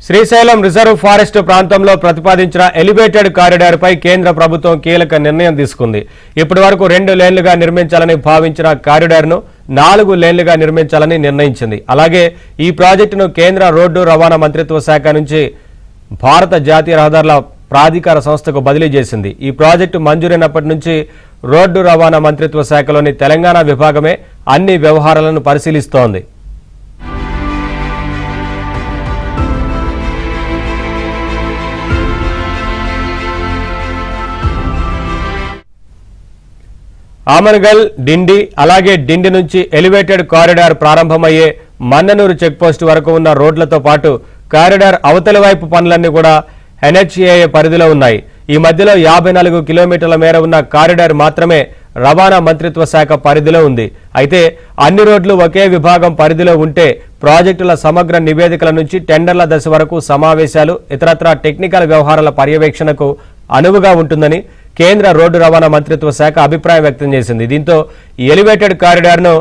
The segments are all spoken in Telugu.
శ్రీశైలం రిజర్వ్ ఫారెస్ట్ ప్రాంతంలో ప్రతిపాదించిన ఎలివేటెడ్ కారిడార్ పై కేంద్ర ప్రభుత్వం కీలక నిర్ణయం తీసుకుంది. ఇప్పటి వరకు 2 లేన్లుగా నిర్మించాలని భావించిన కారిడార్ ను 4 లేన్లుగా నిర్మించాలని నిర్ణయించింది. అలాగే ఈ ప్రాజెక్టును కేంద్ర రోడ్డు రవాణా మంత్రిత్వ శాఖ నుంచి భారత జాతీయ రహదారుల ప్రాధికార సంస్థకు బదిలీ చేసింది. ఈ ప్రాజెక్టు మంజూరైనప్పటి నుంచి రోడ్డు రవాణా మంత్రిత్వ శాఖలోని తెలంగాణ విభాగమే అన్ని వ్యవహారాలను పరిశీలిస్తోంది. ఆమన్గల్, డిండి, అలాగే డిండి నుంచి ఎలివేటెడ్ కారిడార్ ప్రారంభమయ్యే మన్ననూరు చెక్పోస్ట్ వరకు ఉన్న రోడ్లతో పాటు కారిడార్ అవతలి వైపు పనులన్నీ కూడా NHAI పరిధిలో ఉన్నాయి. ఈ మధ్యలో 54 కిలోమీటర్ల మేర ఉన్న కారిడార్ మాత్రమే రవాణా మంత్రిత్వ శాఖ పరిధిలో ఉంది. అయితే అన్ని రోడ్లు ఒకే విభాగం పరిధిలో ఉంటే ప్రాజెక్టుల సమగ్ర నివేదికల నుంచి టెండర్ల దశ వరకు సమావేశాలు, ఇతరత్రా టెక్నికల్ వ్యవహారాల పర్యవేక్షణకు అనువుగా ఉంటుందని కేంద్ర రోడ్డు రవాణా మంత్రిత్వ శాఖ అభిప్రాయం వ్యక్తం చేసింది. దీంతో ఈ ఎలివేటెడ్ కారిడార్ను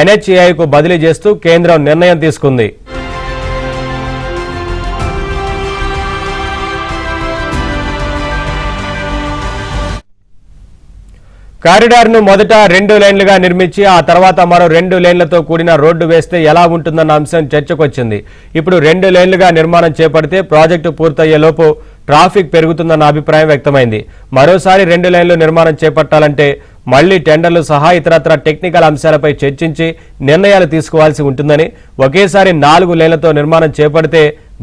NHAIకు బదిలీ చేస్తూ కేంద్రం నిర్ణయం తీసుకుంది. కారిడార్ను మొదట 2 లేన్లుగా నిర్మించి ఆ తర్వాత మరో 2 లేన్లతో కూడిన రోడ్డు వేస్తే ఎలా ఉంటుందన్న అంశం చర్చకొచ్చింది. ఇప్పుడు 2 లేన్లుగా నిర్మాణం చేపడితే ప్రాజెక్టు పూర్తయ్యేలోపు ట్రాఫిక్ పెరుగుతుందన్న అభిప్రాయం వ్యక్తమైంది. మరోసారి 2 లేన్లు నిర్మాణం చేపట్టాలంటే మళ్లీ టెండర్లు సహా ఇతరత్ర టెక్నికల్ అంశాలపై చర్చించి నిర్ణయాలు తీసుకోవాల్సి ఉంటుందని, ఒకేసారి 4 లేన్లతో నిర్మాణం చేపడితే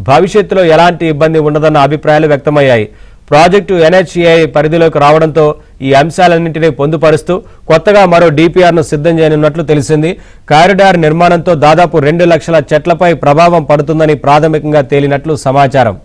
భవిష్యత్తులో ఎలాంటి ఇబ్బంది ఉండదన్న అభిప్రాయాలు వ్యక్తమయ్యాయి. ప్రాజెక్టు NHAI పరిధిలోకి రావడంతో ఈ అంశాలన్నింటినీ పొందుపరుస్తూ కొత్తగా మరో DPRను సిద్ధం చేయనున్నట్లు తెలిసింది. కారిడార్ నిర్మాణంతో దాదాపు 2 లక్షల చెట్లపై ప్రభావం పడుతుందని ప్రాథమికంగా తేలినట్లు సమాచారం.